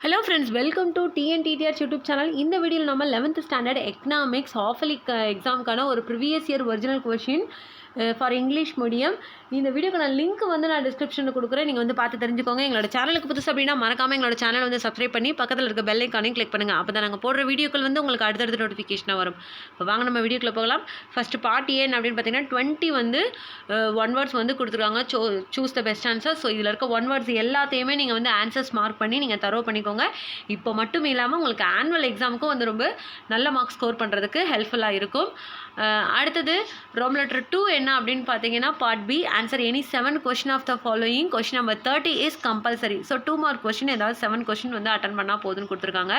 Hello friends, welcome to TNTTR YouTube channel. இந்த வீடியோவில் நம்ம 11th ஸ்டாண்டர்ட் எக்கனாமிக்ஸ் ஹாஃபலி எக்ஸாமுக்கான ஒரு previous year original question for English medium. இந்த வீடியோக்கான லிங்க் வந்து நான் டிஸ்கிரிப்ஷனில் கொடுக்குறேன். நீங்கள் வந்து பார்த்து தெரிஞ்சுக்கோங்க. எங்களோட சேனலுக்கு புதுசு அப்படின்னா மறக்காமல் எங்களோட சேனல் வந்து சப்ஸ்கிரைப் பண்ணி பக்கத்தில் இருக்க பெல் ஐக்கானையும் கிளிக் பண்ணுங்கள். அப்போ தான் நாங்கள் போடுற வீடியோக்கள் வந்து உங்களுக்கு அடுத்தடுத்த நோட்டிஃபிகேஷனாக வரும். இப்போ வாங்க நம்ம வீடியோக்குள்ளே போகலாம். ஃபஸ்ட்டு பார்ட் ஏன் அப்படின்னு பார்த்தீங்கன்னா 20 வந்து ஒன் வேர்ட்ஸ் வந்து கொடுத்துருக்காங்க. Choose the best answer. So இதில் இருக்க ஒன் வேர்ட்ஸ் எல்லாத்தையுமே நீங்கள் வந்து ஆன்சர்ஸ் மார்க் பண்ணி நீங்கள் தரவு பண்ணிக்கோங்க. இப்போ மட்டும் இல்லாமல் உங்களுக்கு ஆனுவல் எக்ஸாமுக்கும் வந்து ரொம்ப நல்ல மார்க்ஸ் ஸ்கோர் பண்ணுறதுக்கு ஹெல்ப்ஃபுல்லாக இருக்கும். அடுத்தது ரோம் லெட்டர் 2 என்ன அப்படின்னு பார்த்தீங்கன்னா part B, answer any 7 question of the following. Question number 30 is compulsory. So 2 mark question, ஏதாவது 7 கொஷின் வந்து அட்டன் பண்ணால் போதுன்னு கொடுத்துருக்காங்க.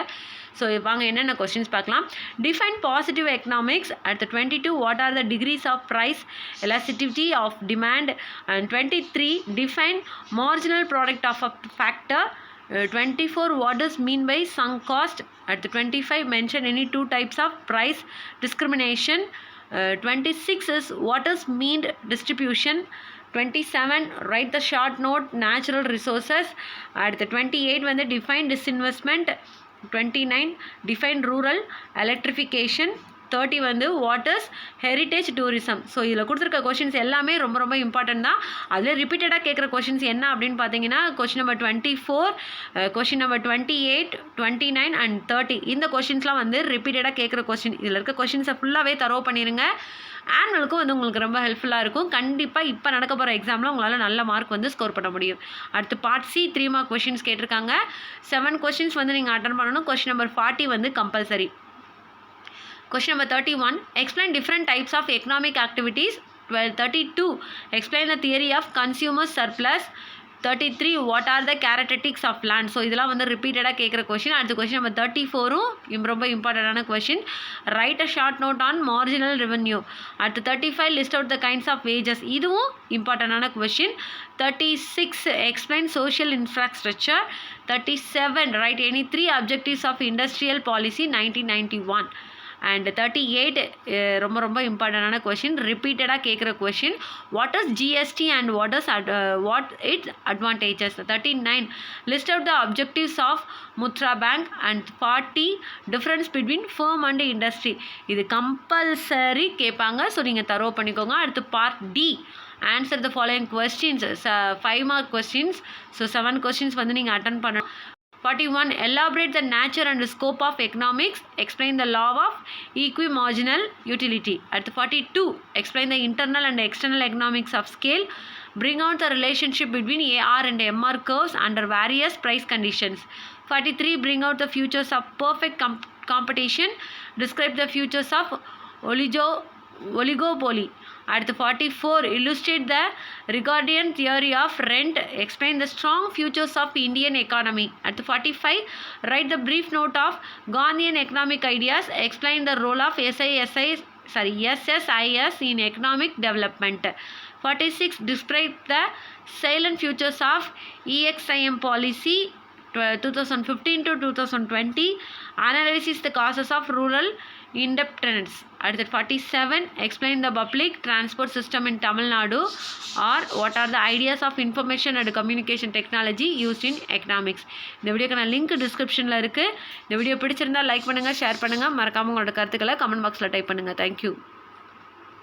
ஸோ வாங்க என்னென்ன கொஷின்ஸ் பார்க்கலாம். Define positive economics. அடுத்து 22 what are the degrees of price elasticity of demand. And 23 define marginal product of a factor. 24 what does mean by sunk cost. At the 25 mention any two types of price discrimination. 26 is what is mean distribution. 27 write the short note natural resources. At the 28 when they define disinvestment. 29 define rural electrification. 30 வந்து what is heritage tourism. So இதில் கொடுத்துருக்க questions எல்லாமே ரொம்ப ரொம்ப important தான். அதில் ரிப்பீட்டடாக கேட்குற கொஷின்ஸ் என்ன அப்படின்னு பார்த்தீங்கன்னா question number 24, question number 28, 29 and 30 இந்த கொஷின்ஸ்லாம் வந்து ரிப்பீட்டடாக கேட்குற கொஷின். இதில் இருக்க கொஷின்ஸை ஃபுல்லாகவே தரவு பண்ணிடுங்க. ஆனுவலுக்கும் வந்து உங்களுக்கு ரொம்ப ஹெல்ப்ஃபுல்லாக இருக்கும். கண்டிப்பாக இப்போ நடக்க போகிற எக்ஸாமில் உங்களால் நல்ல மார்க் வந்து ஸ்கோர் பண்ண முடியும். அடுத்து பார்ட் சி 3 மார்க் கொஷின்ஸ் கேட்டிருக்காங்க. 7 கொஷின்ஸ் வந்து நீங்கள் அட்டன் பண்ணணும். கொஷின் நம்பர் 40 வந்து compulsory. Question number 31, explain different types of economic activities. 32, explain the theory of consumer surplus. 33, what are the characteristics of land. So இதெல்லாம் வந்து ரிப்பீட்டடாக கேட்குற கொஷின். அடுத்த கொஷின் நம்பர் 34 ரொம்ப இம்பார்ட்டண்டான question. Write a short note on marginal revenue. அடுத்து 35 list out the kinds of wages. இதுவும் இம்பார்ட்டண்டான question. 36 explain social infrastructure. 37 write any 3 objectives of industrial policy 1991. And 38 ரொம்ப ரொம்ப இம்பார்ட்டண்டான கொஷின், ரிப்பீட்டடாக கேட்குற question. What is GST and what its advantages. 39 list out the objectives of Mudra bank. And 40 difference between firm and industry. இது compulsory கேட்பாங்க. So நீங்கள் தரவு பண்ணிக்கோங்க. அடுத்து part D, answer the following questions. 5 mark questions. So 7 questions வந்து நீங்கள் attend பண்ணணும். 41 elaborate the nature and scope of economics. Explain the law of equimarginal utility. At 42 explain the internal and external economics of scale. Bring out the relationship between AR and MR curves under various price conditions. 43 bring out the features of perfect competition. Describe the features of oligopoly. At the 44 illustrate the Ricardian theory of rent. Explain the strong futures of Indian economy. At the 45 write the brief note of Gandhian economic ideas. Explain the role of SSIS in economic development. 46 describe the silent futures of EXIM policy 2015 to 2020. Analysis the causes of rural indebtedness. At the 47 explain the public transport system in Tamil Nadu, or what are the ideas of information and communication technology used in economics. இந்த வீடியோக்கான link டிஸ்கிரிப்ஷனில் இருக்குது. இந்த video பிடிச்சிருந்தால் like பண்ணுங்கள், share பண்ணுங்கள், மறக்காமல் உங்களோட கருத்துக்களை கமெண்ட் பாக்ஸில் டைப் பண்ணுங்கள். தேங்க்யூ.